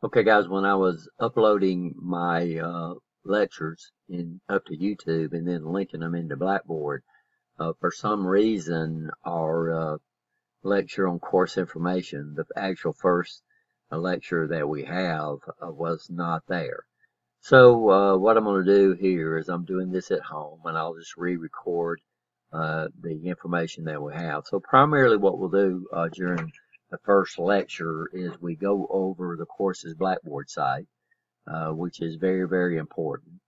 Okay, guys, when I was uploading my lectures up to YouTube and then linking them into Blackboard, for some reason our lecture on course information, the actual first lecture that we have, was not there. So what I'm going to do here is I'm doing this at home, and I'll just re-record the information that we have. So primarily what we'll do during the first lecture is we go over the course's Blackboard site, which is very, very important.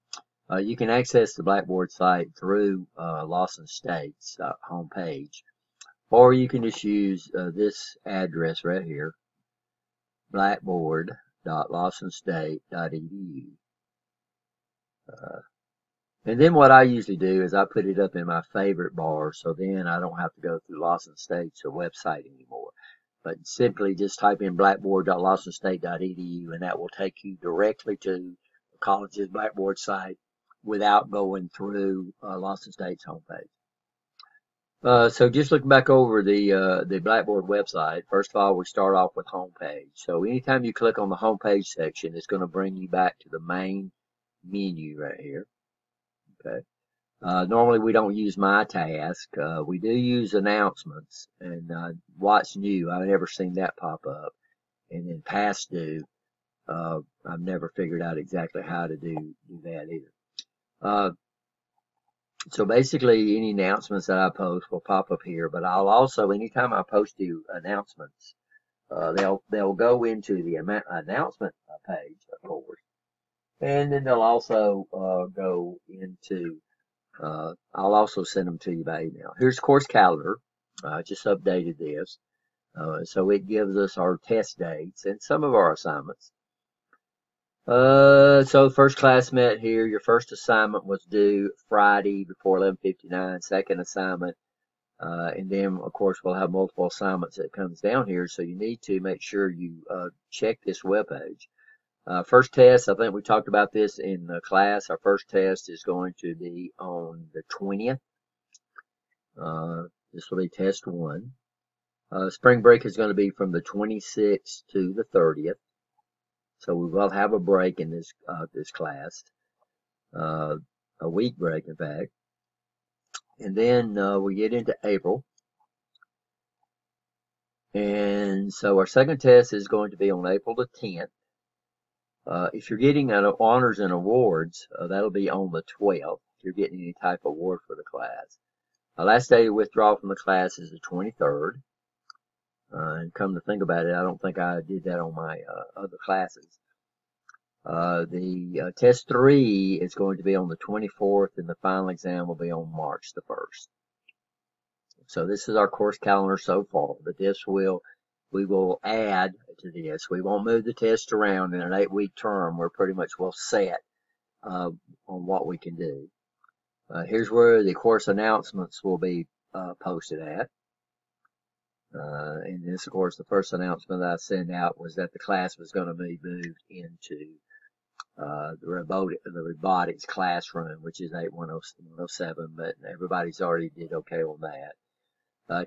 You can access the Blackboard site through Lawson State's homepage, or you can just use this address right here, blackboard.lawsonstate.edu. And then what I usually do is I put it up in my favorite bar, so then I don't have to go through Lawson State's website anymore. But simply just type in blackboard.lawsonstate.edu, and that will take you directly to the college's Blackboard site without going through Lawson State's homepage. So just looking back over the Blackboard website, first of all, we start off with homepage. So anytime you click on the homepage section, it's going to bring you back to the main menu right here. Okay. Normally we don't use My Task. We do use announcements and What's New. I've never seen that pop up. And then Past Due. I've never figured out exactly how to do that either. So basically any announcements that I post will pop up here, but I'll also, anytime I post the announcements, they'll go into the announcement page, of course, and then they'll also go into I'll also send them to you by email. Here's course calendar. I just updated this. So it gives us our test dates and some of our assignments. So first class met here. Your first assignment was due Friday before 11:59. Second assignment. And then, of course, we'll have multiple assignments that comes down here. So you need to make sure you check this webpage. First test, I think we talked about this in the class. Our first test is going to be on the 20th. This will be test 1. Spring break is going to be from the 26th to the 30th. So we will have a break in this class, a week break, in fact. And then we get into April. And so our second test is going to be on April the 10th. If you're getting honors and awards, that'll be on the 12th, if you're getting any type of award for the class. Last day to withdraw from the class is the 23rd. And come to think about it, I don't think I did that on my other classes. The test 3 is going to be on the 24th, and the final exam will be on March the 1st. So this is our course calendar so far, but we will add to this. We won't move the test around in an 8-week term. We're pretty much well set on what we can do. Here's where the course announcements will be posted at. And this, of course, the first announcement that I sent out was that the class was going to be moved into the robotics classroom, which is 8107, but everybody's already did okay on that.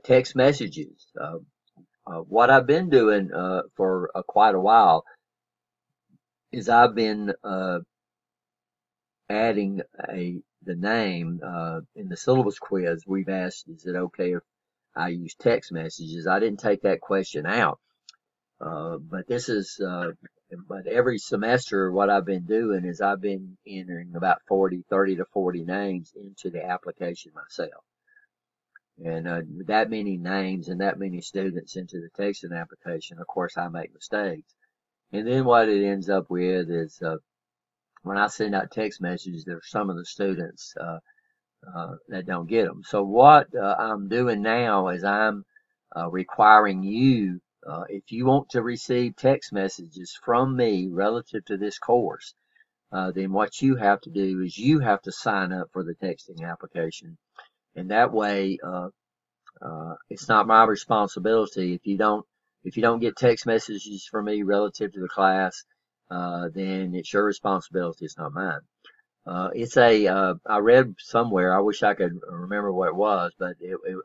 Text messages. What I've been doing for quite a while is I've been adding the name in the syllabus quiz. We've asked, is it okay if I use text messages? I didn't take that question out, but this is but every semester what I've been doing is I've been entering about 30 to 40 names into the application myself. And that many names and that many students into the texting application, of course, I make mistakes. And then what it ends up with is when I send out text messages, there's some of the students that don't get them. So what I'm doing now is I'm requiring you, if you want to receive text messages from me relative to this course, then what you have to do is you have to sign up for the texting application. And that way, it's not my responsibility if you don't get text messages from me relative to the class, then it's your responsibility. It's not mine. I read somewhere, I wish I could remember what it was, but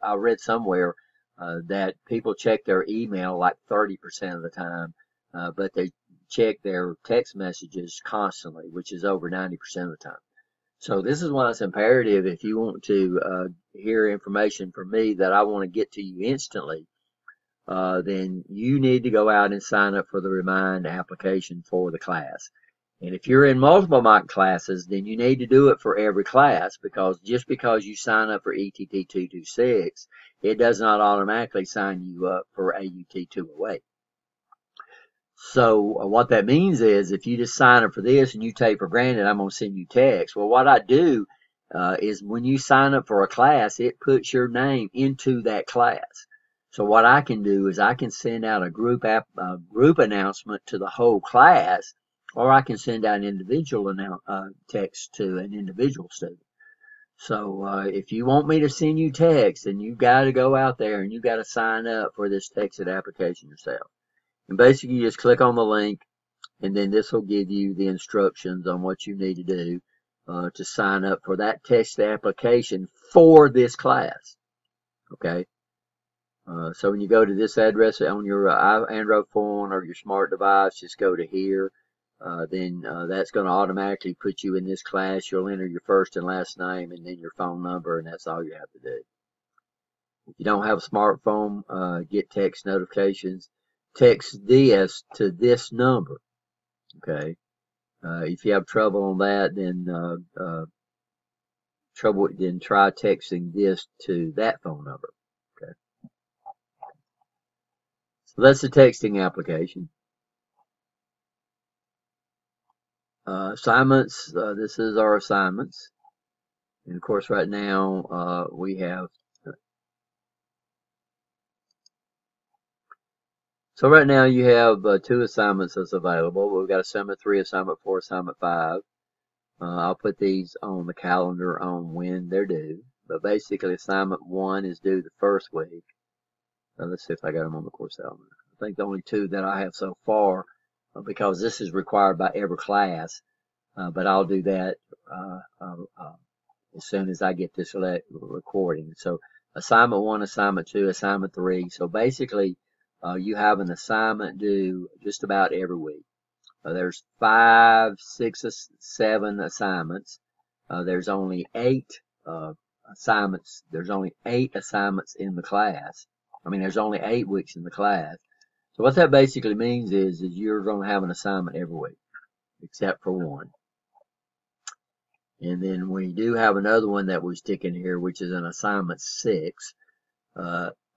I read somewhere that people check their email like 30% of the time, but they check their text messages constantly, which is over 90% of the time. So this is why it's imperative, if you want to hear information from me that I want to get to you instantly, then you need to go out and sign up for the Remind application for the class. And if you're in multiple mock classes, then you need to do it for every class, because just because you sign up for ETT 226, it does not automatically sign you up for AUT 208. So what that means is, if you just sign up for this and you take for granted I'm going to send you text, well, what I do is when you sign up for a class, it puts your name into that class. So what I can do is I can send out a group announcement to the whole class, or I can send out an individual text to an individual student. So if you want me to send you text, then you got to go out there and you got to sign up for this texted application yourself. And basically, you just click on the link, and then this will give you the instructions on what you need to do to sign up for that text application for this class. Okay. So when you go to this address on your Android phone or your smart device, just go to here. Then that's going to automatically put you in this class. You'll enter your first and last name and then your phone number, and that's all you have to do. If you don't have a smartphone, get text notifications. Text this to this number. Okay. If you have trouble on that, then try texting this to that phone number. Okay. So that's the texting application. Assignments. This is our assignments, and of course, right now we have. So right now you have 2 assignments that's available. We've got assignment 3, assignment 4, assignment 5. I'll put these on the calendar on when they're due. But basically, assignment 1 is due the first week. Let's see if I got them on the course calendar. I think the only 2 that I have so far, because this is required by every class. But I'll do that as soon as I get this recording. So assignment 1, assignment 2, assignment 3. So basically, you have an assignment due just about every week. There's 5, 6, 7 assignments. There's only 8 assignments. There's only 8 assignments in the class. I mean, there's only 8 weeks in the class. So what that basically means is you're going to have an assignment every week, except for 1. And then we do have another one that we stick in here, which is an assignment 6.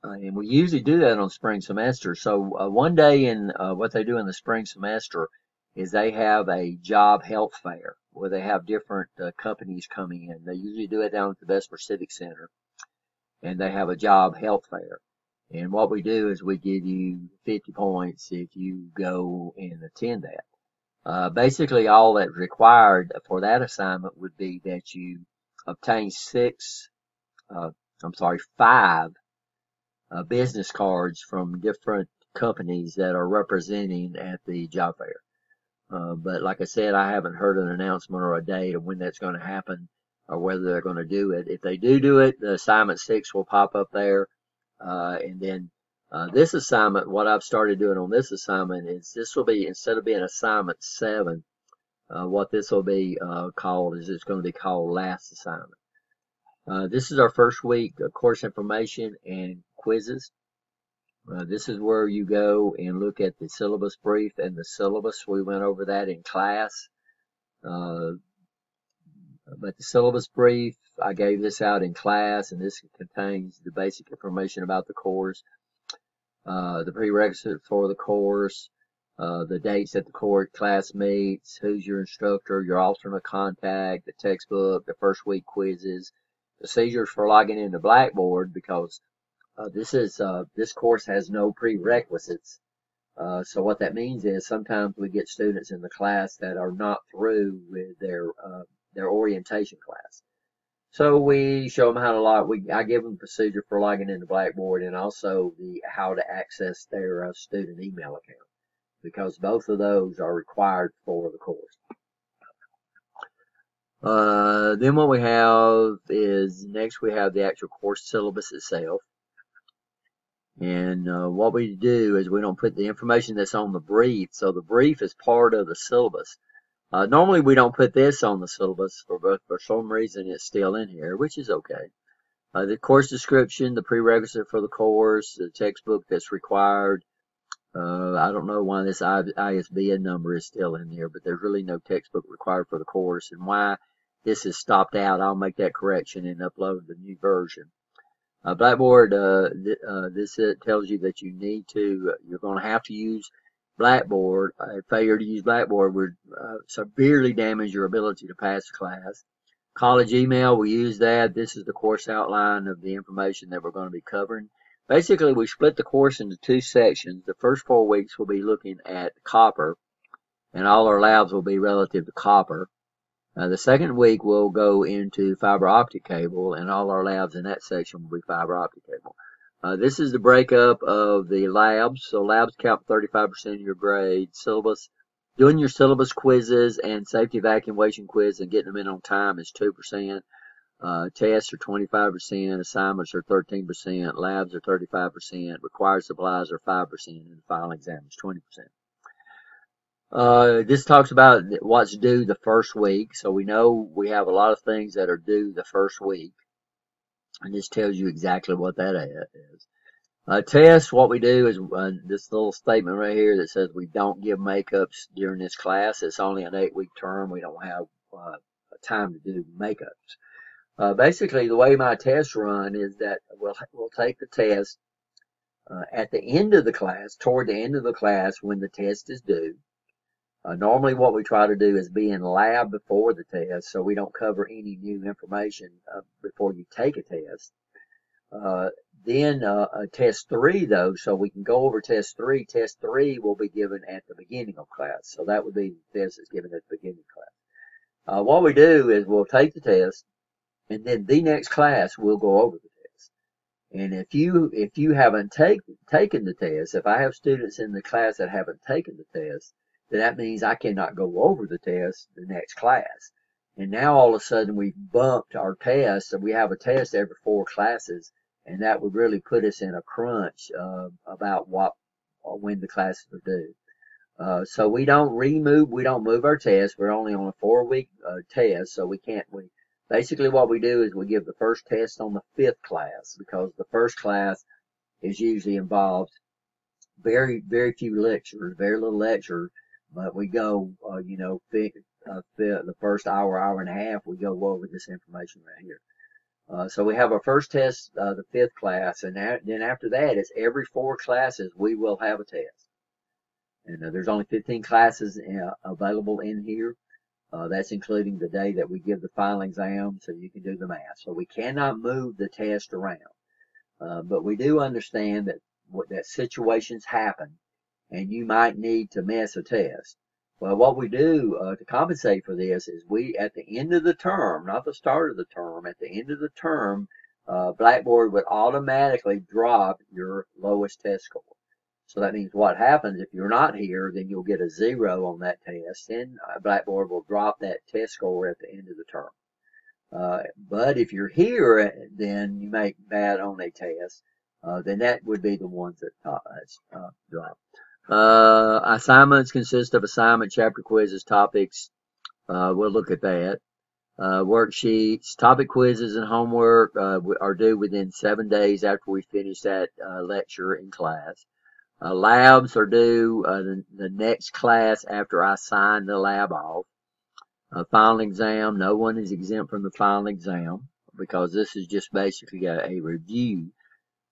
And we usually do that on spring semester. So one day in what they do in the spring semester is they have a job health fair where they have different companies coming in. They usually do it down at the Vesper Civic Center, and they have a job health fair. And what we do is we give you 50 points if you go and attend that. Basically, all that's required for that assignment would be that you obtain 5 business cards from different companies that are representing at the job fair. But like I said, I haven't heard an announcement or a date of when that's going to happen or whether they're going to do it. If they do it, the assignment 6 will pop up there. And then this assignment, what I've started doing on this assignment is this will be, instead of being assignment 7, what this will be called is it's going to be called last assignment. This is our first week of course information and quizzes. This is where you go and look at the syllabus brief and the syllabus. We went over that in class. But the syllabus brief, I gave this out in class, and this contains the basic information about the course, the prerequisites for the course, the dates that the class meets, who's your instructor, your alternate contact, the textbook, the first week quizzes, procedures for logging into Blackboard, because this course has no prerequisites. So what that means is sometimes we get students in the class that are not through with their orientation class. So we show them how to log. I give them procedure for logging into Blackboard, and also how to access their student email account, because both of those are required for the course. Then what we have is next we have the actual course syllabus itself. And what we do is we don't put the information that's on the brief. So the brief is part of the syllabus. Normally we don't put this on the syllabus, but for some reason it's still in here, which is okay. The course description, the prerequisite for the course, the textbook that's required. I don't know why this ISBN number is still in there, but there's really no textbook required for the course, and why this is stopped out, I'll make that correction and upload the new version. Blackboard, this tells you that you're going to have to use Blackboard. Failure to use Blackboard would severely damage your ability to pass the class. College email, we use that. This is the course outline of the information that we're going to be covering. Basically, we split the course into 2 sections. The first 4 weeks will be looking at copper, and all our labs will be relative to copper. The second week we'll go into fiber optic cable, and all our labs in that section will be fiber optic cable. This is the breakup of the labs. So labs count 35% of your grade. Syllabus, doing your syllabus quizzes and safety evacuation quiz and getting them in on time is 2%. Tests are 25%, assignments are 13%, labs are 35%, required supplies are 5%, and the final exam is 20%. This talks about what's due the first week. So we know we have a lot of things that are due the first week. And this tells you exactly what that is. Tests, what we do is this little statement right here that says we don't give makeups during this class. It's only an 8-week term. We don't have time to do makeups. Basically, the way my tests run is that we'll take the test at the end of the class, toward the end of the class when the test is due. Normally what we try to do is be in lab before the test so we don't cover any new information before you take a test. Then test 3 though, so we can go over test 3. Test 3 will be given at the beginning of class. So that would be the test that's given at the beginning of class. What we do is we'll take the test, and then the next class we'll go over the test. And if you haven't taken the test, if I have students in the class that haven't taken the test, then that means I cannot go over the test the next class. And now all of a sudden we've bumped our test, so we have a test every 4 classes, and that would really put us in a crunch about when the classes are due. So we don't move our test. We're only on a 4-week test, so basically what we do is we give the first test on the 5th class, because the first class is usually involved very, very few lectures, very little lecture. But we go, the first hour and a half, we go over this information right here. So we have our first test, the 5th class, and then after that, it's every 4 classes we will have a test. And there's only 15 classes available in here. That's including the day that we give the final exam, so you can do the math. So we cannot move the test around. But we do understand that situations happen, and you might need to miss a test. Well, what we do to compensate for this is at the end of the term, not the start of the term, at the end of the term, Blackboard would automatically drop your lowest test score. So that means what happens if you're not here, then you'll get a 0 on that test. Then Blackboard will drop that test score at the end of the term. But if you're here, then you make bad on a test, then that would be the ones that drop. Assignments consist of assignment, chapter quizzes, topics. We'll look at that. Worksheets, topic quizzes, and homework are due within 7 days after we finish that lecture in class. Labs are due the next class after I sign the lab off. Final exam, no one is exempt from the final exam, because this is just basically a review.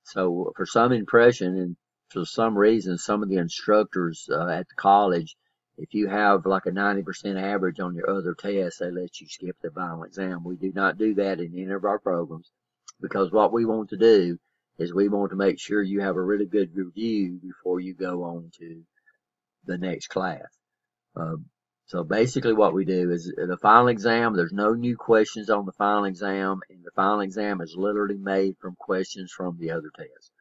So for some impression, and for some reason, some of the instructors at the college, if you have like a 90% average on your other tests, they let you skip the final exam. We do not do that in any of our programs, because what we want to do is we want to make sure you have a really good review before you go on to the next class. So basically what we do is the final exam, there's no new questions on the final exam, and the final exam is literally made from questions from the other tests.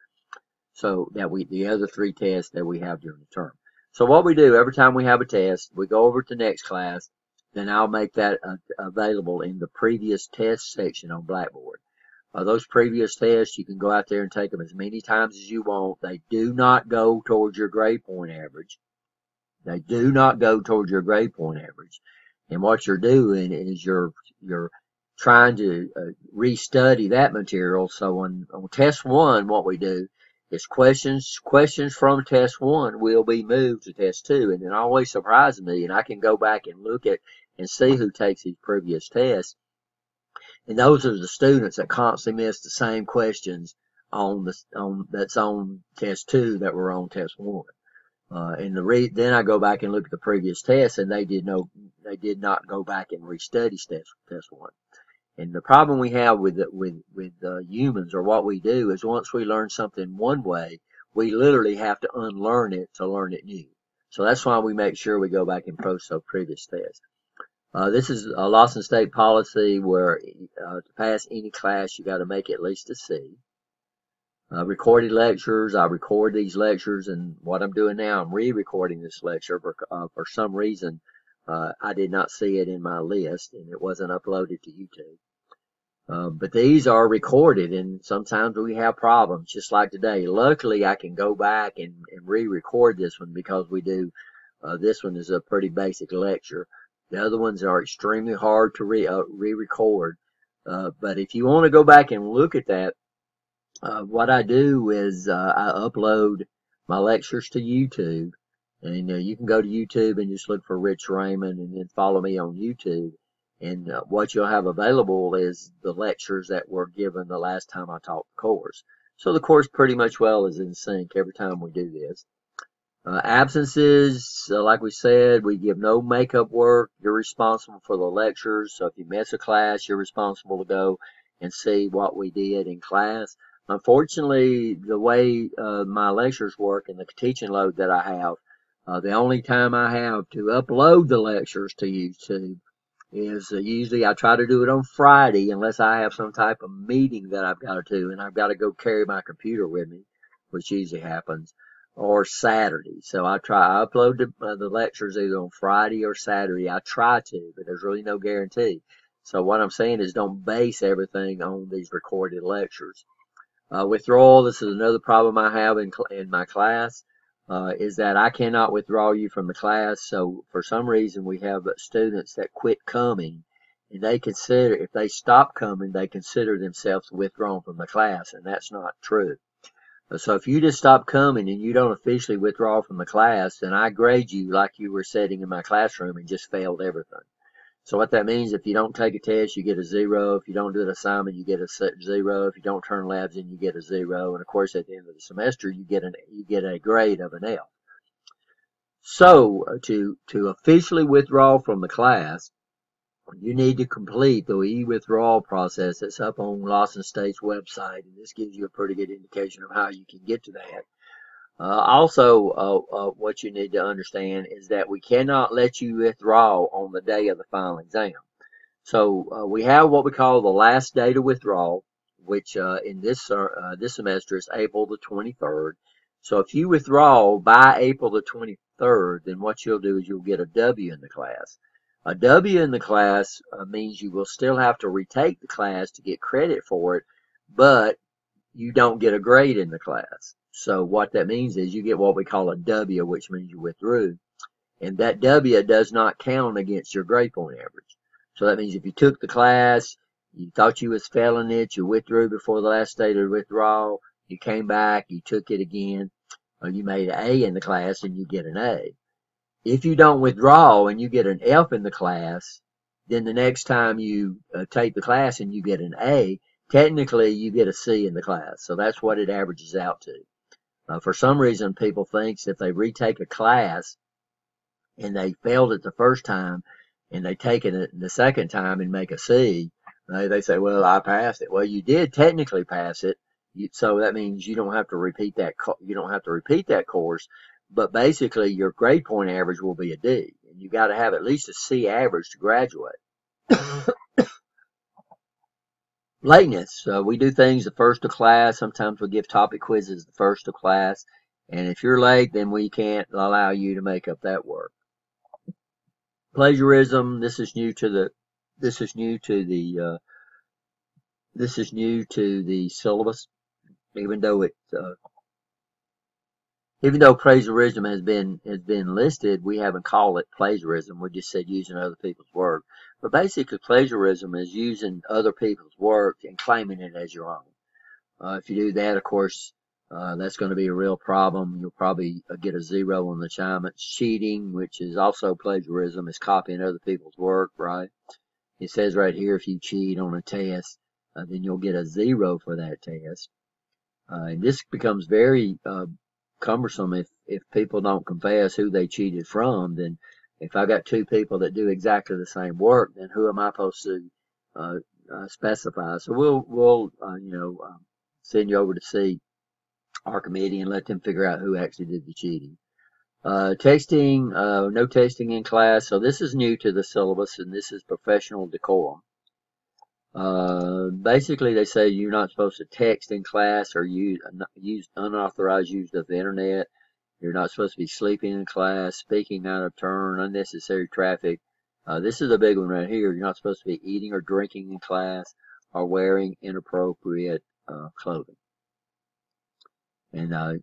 So the other 3 tests that we have during the term. So what we do every time we have a test, we go over to the next class, then I'll make that available in the previous test section on Blackboard. Those previous tests, you can go out there and take them as many times as you want. They do not go towards your grade point average. They do not go towards your grade point average. And what you're doing is you're trying to restudy that material. So on test one, what we do is questions from test one will be moved to test two. And it always surprises me, and I can go back and look at and see who takes these previous tests. And those are the students that constantly miss the same questions that's on test two that were on test one. Then I go back and look at the previous tests, and they did not go back and restudy test one. And the problem we have with humans, or what we do, is once we learn something one way, we literally have to unlearn it to learn it new. So that's why we make sure we go back and post those previous tests. This is a Lawson State policy where to pass any class, you got to make at least a C. Recorded lectures, I record these lectures, and what I'm doing now, I'm re-recording this lecture. For some reason, I did not see it in my list, and it wasn't uploaded to YouTube. But these are recorded, and sometimes we have problems, just like today. Luckily, I can go back and re-record this one because we do. This one is a pretty basic lecture. The other ones are extremely hard to re-record. But if you want to go back and look at that, what I do is I upload my lectures to YouTube, and you can go to YouTube and just look for Rich Raymond and then follow me on YouTube. And what you'll have available is the lectures that were given the last time I taught the course. So the course pretty much is in sync every time we do this. Absences, like we said, we give no makeup work. You're responsible for the lectures. So if you miss a class, you're responsible to go and see what we did in class. Unfortunately, the way my lectures work and the teaching load that I have, the only time I have to upload the lectures to YouTube is usually I try to do it on Friday unless I have some type of meeting that I've got to do and I've got to go carry my computer with me, which usually happens, or Saturday. So I upload the lectures either on Friday or Saturday. I try to, but there's really no guarantee. So what I'm saying is don't base everything on these recorded lectures. Withdrawal, this is another problem I have in my class, is that I cannot withdraw you from the class. So for some reason, we have students that quit coming, and they consider, if they stop coming, they consider themselves withdrawn from the class, and that's not true. So if you just stop coming and you don't officially withdraw from the class, then I grade you like you were sitting in my classroom and just failed everything. So what that means, if you don't take a test, you get a 0. If you don't do an assignment, you get a 0. If you don't turn labs in, you get a 0. And of course, at the end of the semester, you get a grade of an F. So to officially withdraw from the class, you need to complete the e-withdrawal process that's up on Lawson State's website, and this gives you a pretty good indication of how you can get to that. Also, what you need to understand is that we cannot let you withdraw on the day of the final exam. So we have what we call the last day to withdraw, which in this semester is April the 23rd. So if you withdraw by April the 23rd, then what you'll do is you'll get a W in the class. A W in the class means you will still have to retake the class to get credit for it, but you don't get a grade in the class. So what that means is you get what we call a W, which means you withdrew. And that W does not count against your grade point average. So that means if you took the class, you thought you was failing it, you withdrew before the last day to withdrawal, you came back, you took it again, or you made an A in the class and you get an A. If you don't withdraw and you get an F in the class, then the next time you take the class and you get an A, technically you get a C in the class. So that's what it averages out to. For some reason, people think if they retake a class and they failed it the first time and they take it the second time and make a C, they say, well, I passed it. Well, you did technically pass it. So that means you don't have to repeat that. You don't have to repeat that course. But basically, your grade point average will be a D, and you got to have at least a C average to graduate. Lateness. We do things the first of class. Sometimes we give topic quizzes the first of class, and if you're late, then we can't allow you to make up that work. Plagiarism. This is new to the This is new to the syllabus, even though even though plagiarism has been listed, we haven't called it plagiarism. We just said using other people's work. But basically, plagiarism is using other people's work and claiming it as your own. If you do that, of course, that's going to be a real problem. You'll probably get a 0 on the assignment. Cheating, which is also plagiarism, is copying other people's work, right? It says right here, if you cheat on a test, then you'll get a 0 for that test. And this becomes very cumbersome if people don't confess who they cheated from. Then if I got two people that do exactly the same work, then who am I supposed to specify? So we'll send you over to see our committee and let them figure out who actually did the cheating. Texting, no texting in class. So this is new to the syllabus, and this is professional decorum. Basically, they say you're not supposed to text in class or use unauthorized use of the internet. You're not supposed to be sleeping in class, speaking out of turn, unnecessary traffic. This is a big one right here. You're not supposed to be eating or drinking in class or wearing inappropriate clothing. And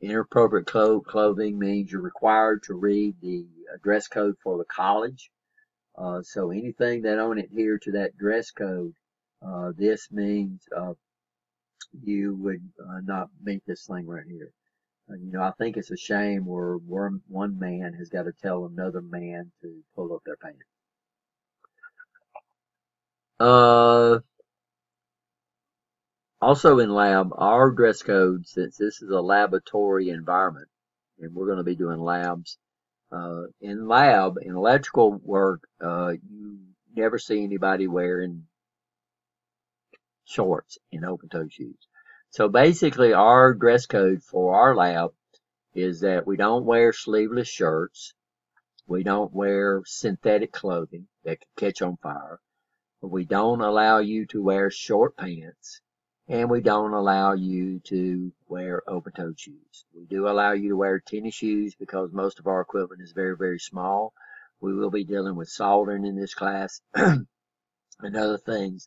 inappropriate clothing means you're required to read the dress code for the college. So anything that don't adhere to that dress code, this means you would not meet this thing right here. I think it's a shame where one man has got to tell another man to pull up their pants. Also in lab, our dress code, since this is a laboratory environment, and we're going to be doing labs, in electrical work, you never see anybody wearing shorts and open-toe shoes. So basically, our dress code for our lab is that we don't wear sleeveless shirts, we don't wear synthetic clothing that can catch on fire, we don't allow you to wear short pants, and we don't allow you to wear open-toe shoes. We do allow you to wear tennis shoes because most of our equipment is very, very small. We will be dealing with soldering in this class and other things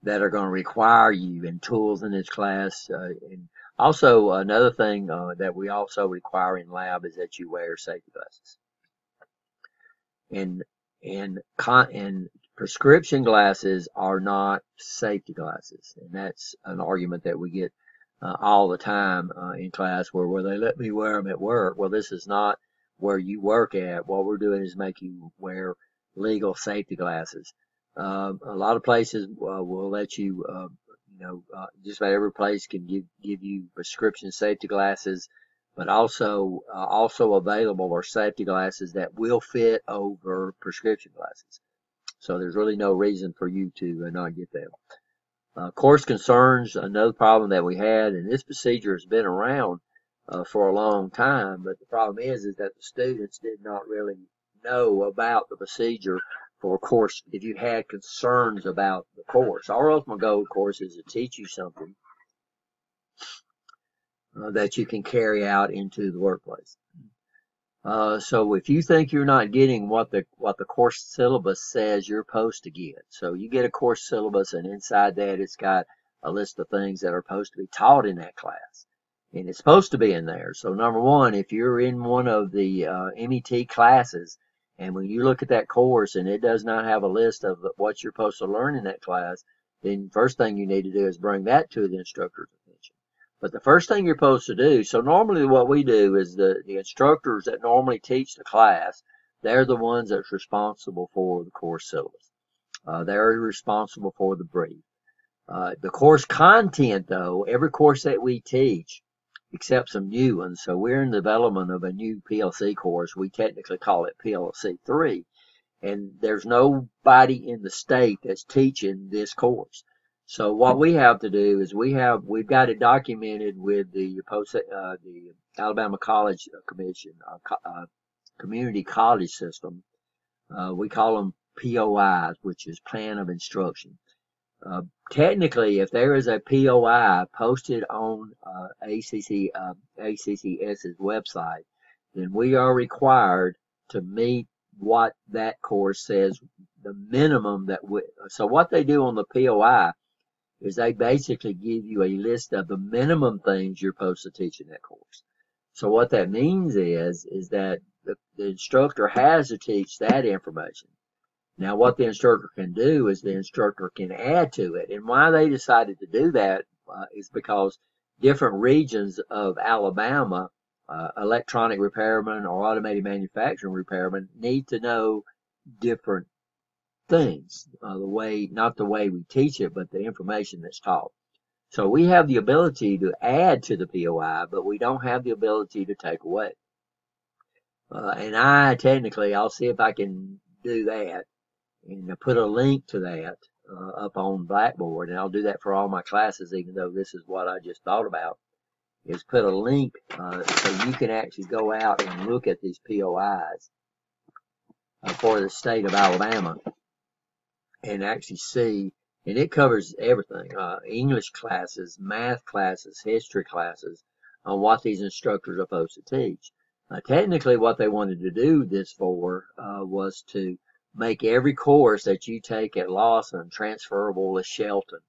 that are going to require you, and tools in this class. And also another thing that we also require in lab is that you wear safety glasses. And prescription glasses are not safety glasses, and that's an argument that we get all the time in class where they let me wear them at work. Well, this is not where you work at. What we're doing is make you wear legal safety glasses. A lot of places will let you, just about every place can give you prescription safety glasses, but also available are safety glasses that will fit over prescription glasses. So there's really no reason for you to not get them. Course concerns, another problem that we had, and this procedure has been around for a long time, but the problem is that the students did not really know about the procedure for a course if you had concerns about the course. Our ultimate goal, of course, is to teach you something that you can carry out into the workplace. So if you think you're not getting what the course syllabus says you're supposed to get, so you get a course syllabus, and inside that it's got a list of things that are supposed to be taught in that class, and it's supposed to be in there. So number one, if you're in one of the MET classes, and when you look at that course and it does not have a list of what you're supposed to learn in that class, then first thing you need to do is bring that to the instructor's attention. But the first thing you're supposed to do, so normally what we do is the instructors that normally teach the class, they're the ones that's responsible for the course syllabus. They're responsible for the brief. The course content, though, every course that we teach, except some new ones, so we're in development of a new PLC course. We technically call it PLC 3, and there's nobody in the state that's teaching this course. So what we have to do is we've got it documented with the Alabama College Commission, Community College System. We call them POIs, which is Plan of Instruction. Technically, if there is a POI posted on ACCS's website, then we are required to meet what that course says, the minimum that so what they do on the POI is they basically give you a list of the minimum things you're supposed to teach in that course. So what that means is that the instructor has to teach that information. Now, what the instructor can do is the instructor can add to it. And why they decided to do that is because different regions of Alabama, electronic repairmen or automated manufacturing repairmen need to know different things. Not the way we teach it, but the information that's taught. So we have the ability to add to the POI, but we don't have the ability to take away. And I'll see if I can do that and put a link to that up on Blackboard, and I'll do that for all my classes, even though this is what I just thought about, is put a link so you can actually go out and look at these POIs for the state of Alabama and actually see, and it covers everything, English classes, math classes, history classes, on what these instructors are supposed to teach. Technically, what they wanted to do this for was to make every course that you take at Lawson transferable to Shelton.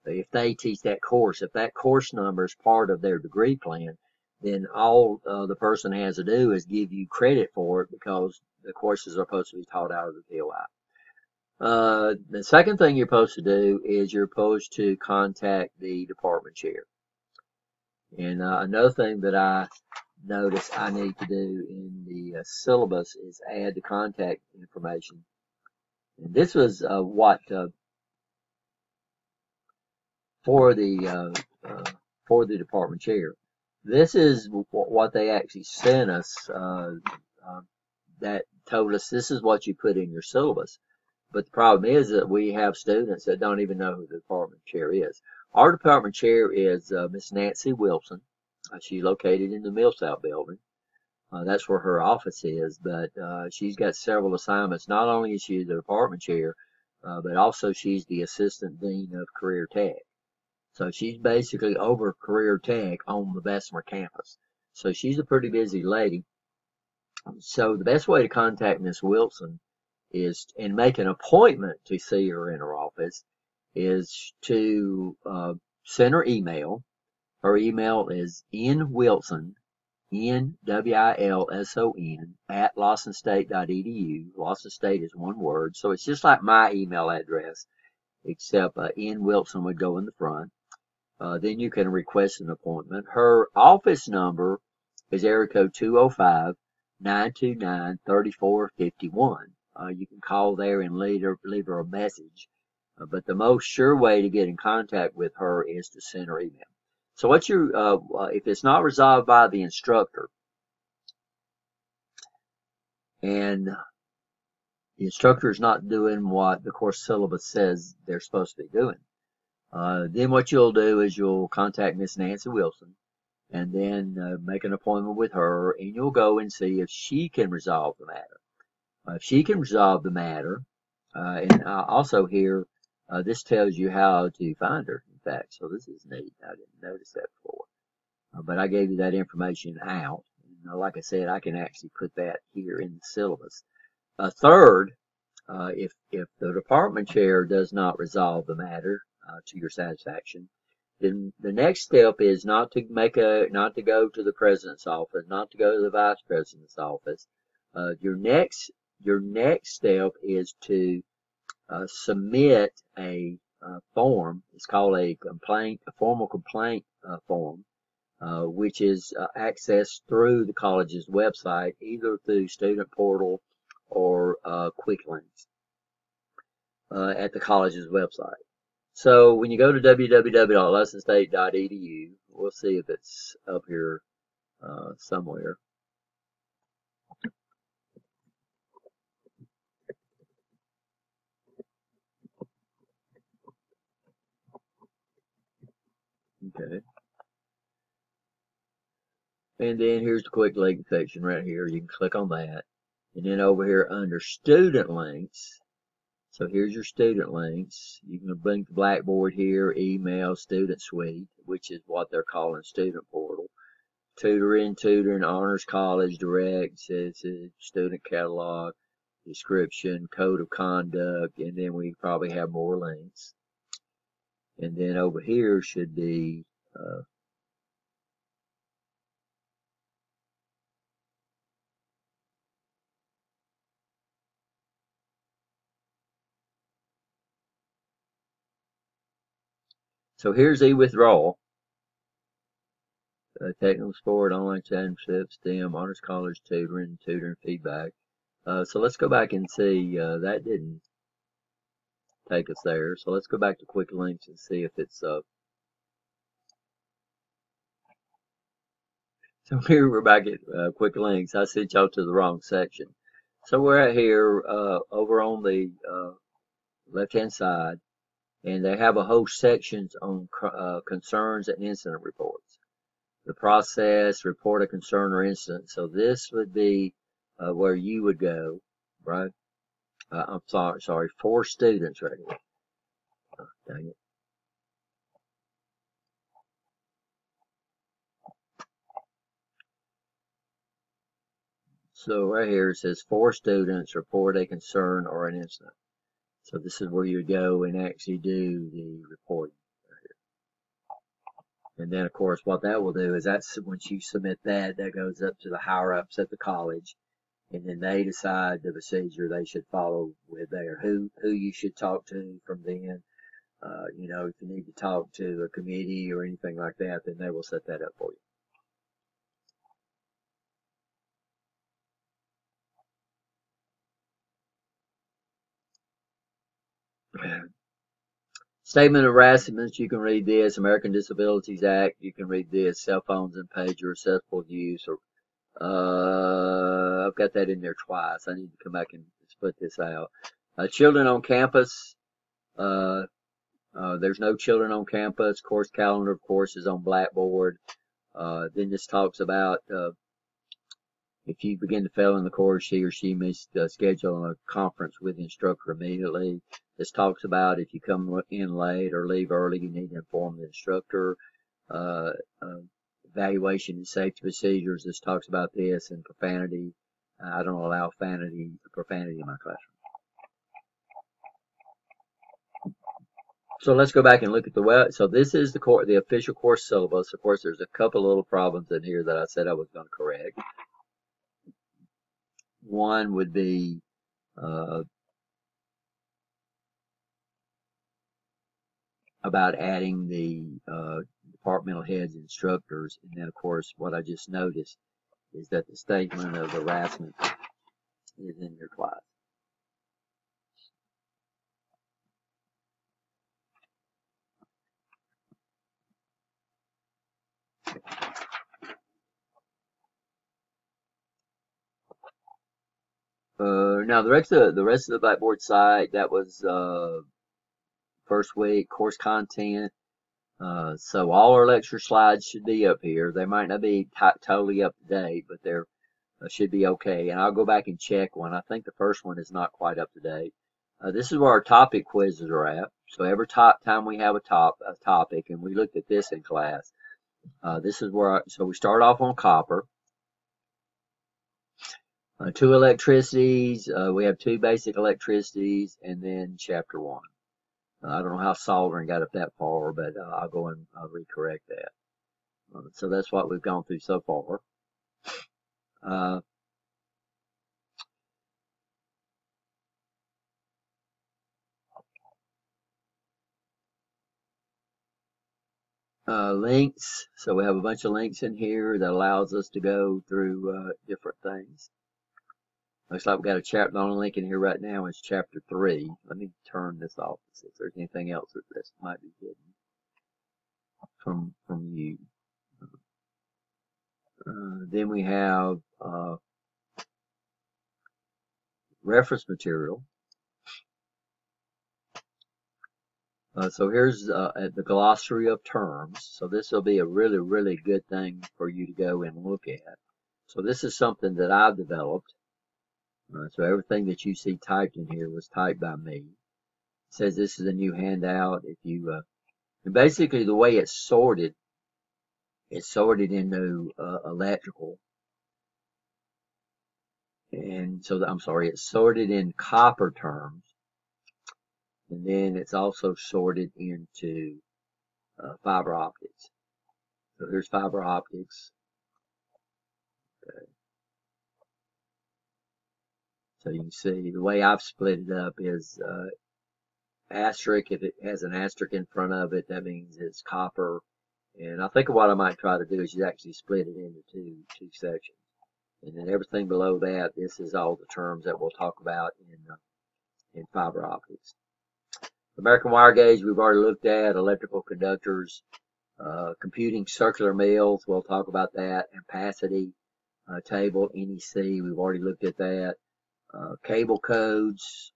If they teach that course, if that course number is part of their degree plan, then all the person has to do is give you credit for it because the courses are supposed to be taught out of the POI. The second thing you're supposed to do is you're supposed to contact the department chair. And another thing that I notice I need to do in the syllabus is add the contact information. And this was for the department chair. This is what they actually sent us that told us this is what you put in your syllabus. But the problem is that we have students that don't even know who the department chair is. Our department chair is Miss Nancy Wilson. She's located in the MillSouth building. That's where her office is, but she's got several assignments. Not only is she the department chair, but also she's the assistant dean of career tech. So she's basically over career tech on the Bessemer campus. So she's a pretty busy lady. So the best way to contact Miss Wilson is, and make an appointment to see her in her office, is to send her email. Her email is nwilson, NWILSON, at lawsonstate.edu. Lawson State is one word, so it's just like my email address, except N. Wilson would go in the front. Then you can request an appointment. Her office number is area code 205-929-3451. You can call there and leave her a message. But the most sure way to get in contact with her is to send her email. So what if it's not resolved by the instructor, and the instructor is not doing what the course syllabus says they're supposed to be doing, then what you'll do is you'll contact Miss Nancy Wilson and then make an appointment with her, and you'll go and see if she can resolve the matter. If she can resolve the matter, and also here, this tells you how to find her, in fact, so this is neat. I didn't notice that before. But I gave you that information out. And like I said, I can actually put that here in the syllabus. Third, if the department chair does not resolve the matter to your satisfaction, then the next step is not to go to the president's office, not to go to the vice president's office. Your next step is to submit a form. It's called a formal complaint form, which is accessed through the college's website, either through Student Portal or Quick Links at the college's website. So when you go to www.lawsonstate.edu, we'll see if it's up here somewhere. Okay. And then here's the quick link section right here. You can click on that. And then over here under student links, so here's your student links. You can bring the Blackboard here, email, student suite, which is what they're calling Student Portal. Tutoring, honors college, direct, student catalog, description, code of conduct, and then we probably have more links. And then over here should be so here's e-withdrawal, technical support, online championships, STEM, honors college, tutoring feedback. So let's go back and see, that didn't take us there. So let's go back to quick links and see if it's, so here we're back at quick links. I sent y'all to the wrong section. So we're at here, over on the left-hand side, and they have a whole sections on concerns and incident reports. The process, report a concern or incident. So this would be where you would go, right? I'm sorry, for students right here. Dang it. So right here it says for students, report a concern or an incident. So this is where you would go and actually do the reporting. And then, of course, what that will do is that's once you submit that, that goes up to the higher ups at the college, and then they decide the procedure they should follow with there. Who you should talk to from then. You know, if you need to talk to a committee or anything like that, then they will set that up for you. Statement of harassment, you can read this. American Disabilities Act, you can read this. Cell phones and pager, accessible use, or I've got that in there twice. I need to come back and split this out. Children on campus. There's no children on campus. Course calendar, of course, is on Blackboard. Then this talks about if you begin to fail in the course, he or she may schedule a conference with the instructor immediately. This talks about if you come in late or leave early, you need to inform the instructor. Evaluation and safety procedures. This talks about this, and profanity. I don't allow profanity in my classroom. So let's go back and look at the web. So this is the official course syllabus. Of course, there's a couple little problems in here that I said I was going to correct. One would be about adding the departmental heads and instructors, and then of course what I just noticed is that the statement of harassment is in your class. Now the rest of the Blackboard site, that was first week course content. So all our lecture slides should be up here. They might not be totally up to date, but they're should be okay. And I'll go back and check one. I think the first one is not quite up to date. This is where our topic quizzes are at. So every time we have a topic, and we looked at this in class, this is where, so we start off on copper. 2 electricities, we have 2 basic electricities, and then chapter 1. I don't know how soldering got up that far, but I'll go and recorrect that. So that's what we've gone through so far. Links. So we have a bunch of links in here that allows us to go through different things. Looks like we've got a chapter. The only link in here right now is chapter 3. Let me turn this off to see if there's anything else that this might be hidden from you. Then we have reference material. So here's the glossary of terms. So this will be a really, really good thing for you to go and look at. So this is something that I've developed. So everything that you see typed in here was typed by me. It says this is a new handout. If you and basically the way it's sorted into electrical. And so I'm sorry, it's sorted in copper terms. And then it's also sorted into fiber optics. So here's fiber optics. Okay. So you can see the way I've split it up is asterisk. If it has an asterisk in front of it, that means it's copper. And I think what I might try to do is just actually split it into two sections. And then everything below that, this is all the terms that we'll talk about in fiber optics. American wire gauge, we've already looked at. Electrical conductors, computing circular mills, we'll talk about that. Ampacity table, NEC, we've already looked at that. Cable codes,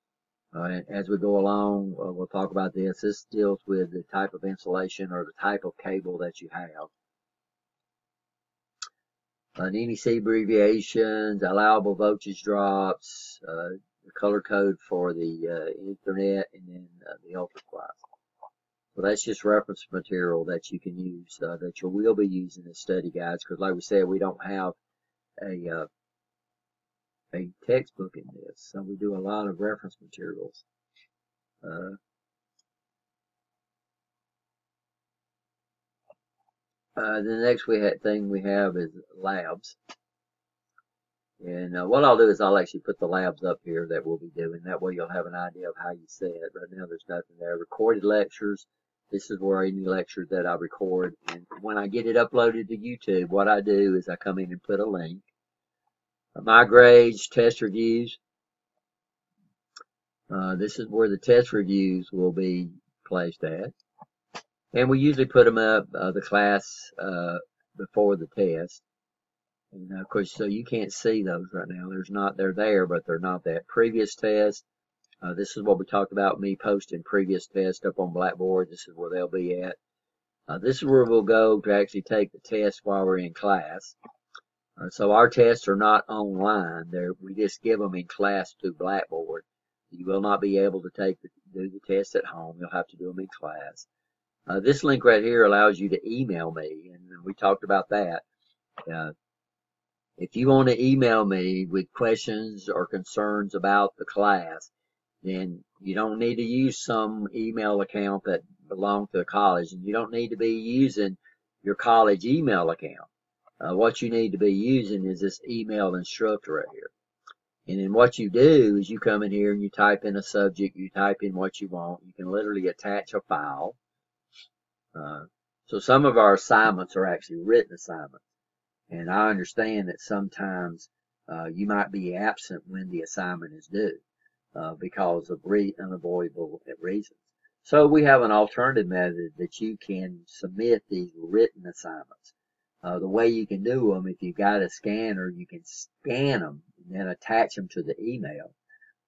as we go along, we'll talk about this. This deals with the type of insulation or the type of cable that you have. NEC abbreviations, allowable voltage drops, the color code for the Ethernet, and then the ultra-class. So that's just reference material that you can use, that you will be using as study guides, because like we said, we don't have a textbook in this, so we do a lot of reference materials. The next thing we have is labs. And what I'll do is I'll actually put the labs up here that we'll be doing. That way you'll have an idea of how you say it. Right now there's nothing there. Recorded lectures. This is where any lecture that I record. And when I get it uploaded to YouTube, what I do is I come in and put a link. My grades, test reviews. This is where the test reviews will be placed at. And we usually put them up, the class, before the test. And of course, so you can't see those right now. They're there, but they're not that. Previous test. This is what we talked about, me posting previous tests up on Blackboard. This is where they'll be at. This is where we'll go to actually take the test while we're in class. So our tests are not online. We just give them in class through Blackboard. You will not be able to do the test at home. You'll have to do them in class. This link right here allows you to email me, and we talked about that. If you want to email me with questions or concerns about the class, then you don't need to use some email account that belongs to a college, and you don't need to be using your college email account. What you need to be using is this email instructor right here. And then what you do is you come in here and you type in a subject, you type in what you want. You can literally attach a file. So some of our assignments are actually written assignments. And I understand that sometimes you might be absent when the assignment is due because of unavoidable reasons. So we have an alternative method that you can submit these written assignments. The way you can do them, if you've got a scanner, you can scan them and then attach them to the email.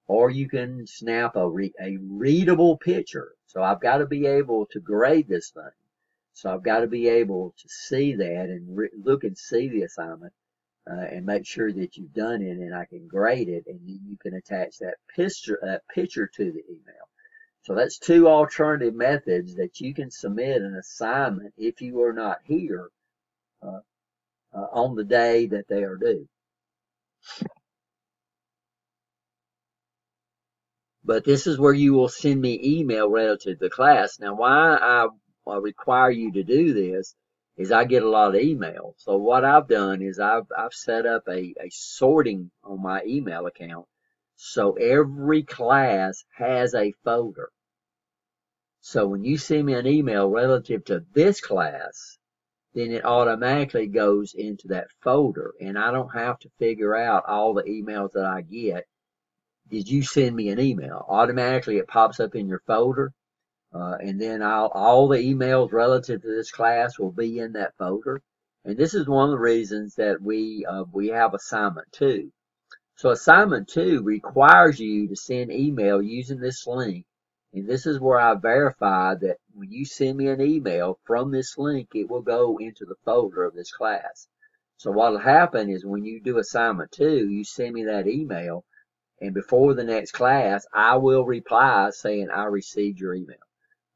Or you can snap a readable picture. So I've got to be able to grade this thing. So I've got to be able to see that and look and see the assignment and make sure that you've done it, and I can grade it, and then you can attach that picture to the email. So that's two alternative methods that you can submit an assignment if you are not here on the day that they are due. But this is where you will send me email relative to the class. Now, why I require you to do this is I get a lot of email. So what I've done is I've set up a sorting on my email account. So every class has a folder. So when you send me an email relative to this class, then it automatically goes into that folder, and I don't have to figure out all the emails that I get. Did you send me an email? Automatically it pops up in your folder. And then all the emails relative to this class will be in that folder. And this is one of the reasons that we have assignment 2. So assignment 2 requires you to send email using this link. And this is where I verify that when you send me an email from this link, it will go into the folder of this class. So what will happen is when you do assignment 2, you send me that email, and before the next class, I will reply saying I received your email.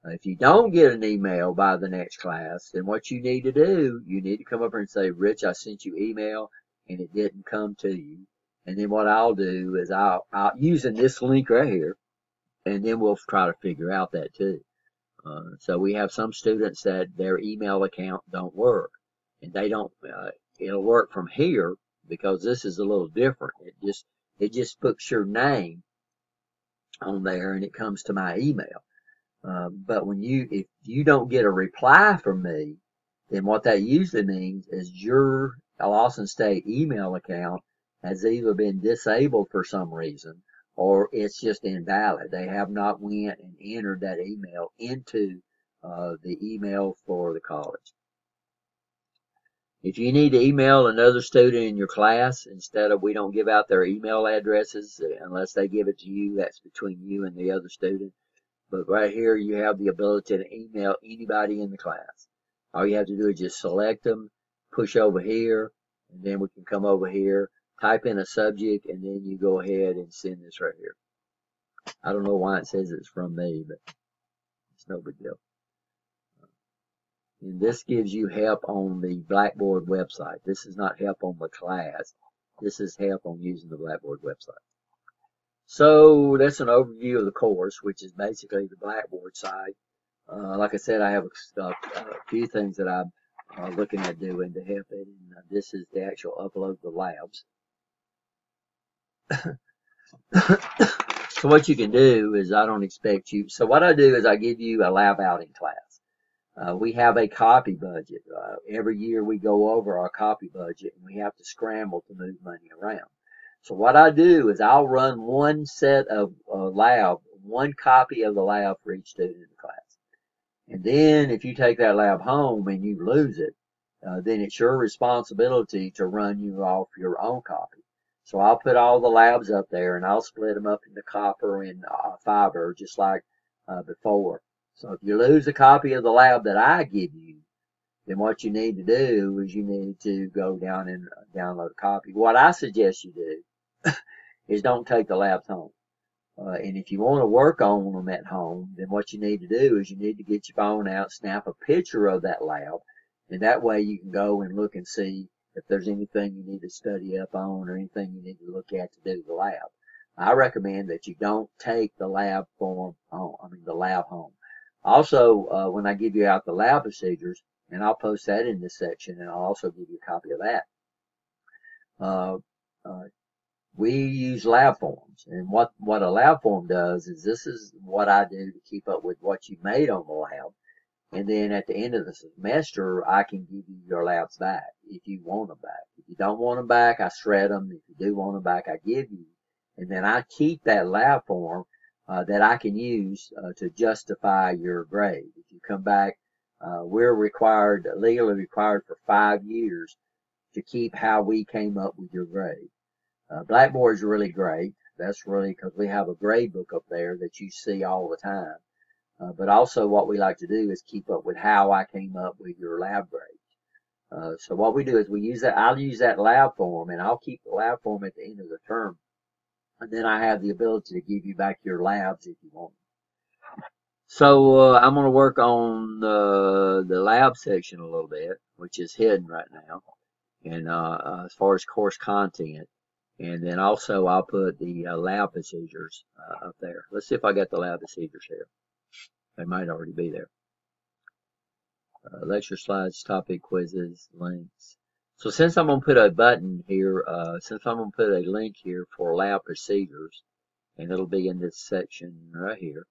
If you don't get an email by the next class, then what you need to do, you need to come up here and say, Rich, I sent you email and it didn't come to you. And then what I'll do is I'll using this link right here, and then we'll try to figure out that too. So we have some students that their email account don't work, and they don't. It'll work from here because this is a little different. It just puts your name on there, and it comes to my email. But if you don't get a reply from me, then what that usually means is your Lawson State email account has either been disabled for some reason or it's just invalid. They have not went and entered that email into the email for the college. If you need to email another student in your class, we don't give out their email addresses unless they give it to you. That's between you and the other student. But right here, you have the ability to email anybody in the class. All you have to do is just select them, push over here, and then we can come over here, type in a subject, and then you go ahead and send this right here. I don't know why it says it's from me, but it's no big deal. And this gives you help on the Blackboard website. This is not help on the class. This is help on using the Blackboard website. So that's an overview of the course, which is basically the Blackboard side. Like I said, I have a few things that I'm looking at doing to help it, and this is the actual upload the labs. So what you can do is I don't expect you. So what I do is I give you a lab outing class. We have a copy budget. Every year we go over our copy budget, and we have to scramble to move money around. So what I do is I'll run one set of one copy of the lab for each student in the class. And then if you take that lab home and you lose it, then it's your responsibility to run you off your own copy. So I'll put all the labs up there, and I'll split them up into copper and fiber, just like before. So if you lose a copy of the lab that I give you, then what you need to do is you need to go down and download a copy. What I suggest you do is don't take the labs home. And if you want to work on them at home, then what you need to do is you need to get your phone out, snap a picture of that lab, and that way you can go and look and see if there's anything you need to study up on or anything you need to look at to do the lab. I recommend that you don't take the lab home. Also, when I give you out the lab procedures, and I'll post that in this section, and I'll also give you a copy of that. We use lab forms, and what a lab form does is this is what I do to keep up with what you made on the lab, and then at the end of the semester I can give you your labs back if you want them back. If you don't want them back, I shred them. If you do want them back, I give you, and then I keep that lab form that I can use to justify your grade. If you come back, we're legally required for 5 years to keep how we came up with your grade. Blackboard is really great. That's really because we have a grade book up there that you see all the time. But also what we like to do is keep up with how I came up with your lab grade. So what we do is I'll use that lab form, and I'll keep the lab form at the end of the term. And then I have the ability to give you back your labs if you want. So I'm going to work on the lab section a little bit, which is hidden right now. And as far as course content. And then also I'll put the lab procedures up there. Let's see if I got the lab procedures here. They might already be there. Lecture slides, topic quizzes, links. So since I'm going to put a button here, since I'm going to put a link here for lab procedures, and it'll be in this section right here,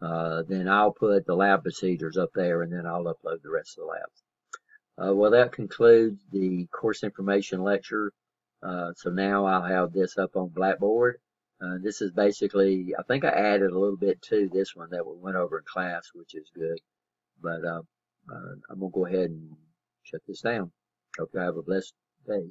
then I'll put the lab procedures up there, and then I'll upload the rest of the labs. Well, that concludes the course information lecture. So now I'll have this up on Blackboard. This is basically, I think I added a little bit to this one that we went over in class, which is good. But I'm going to go ahead and shut this down. Hope you have a blessed day.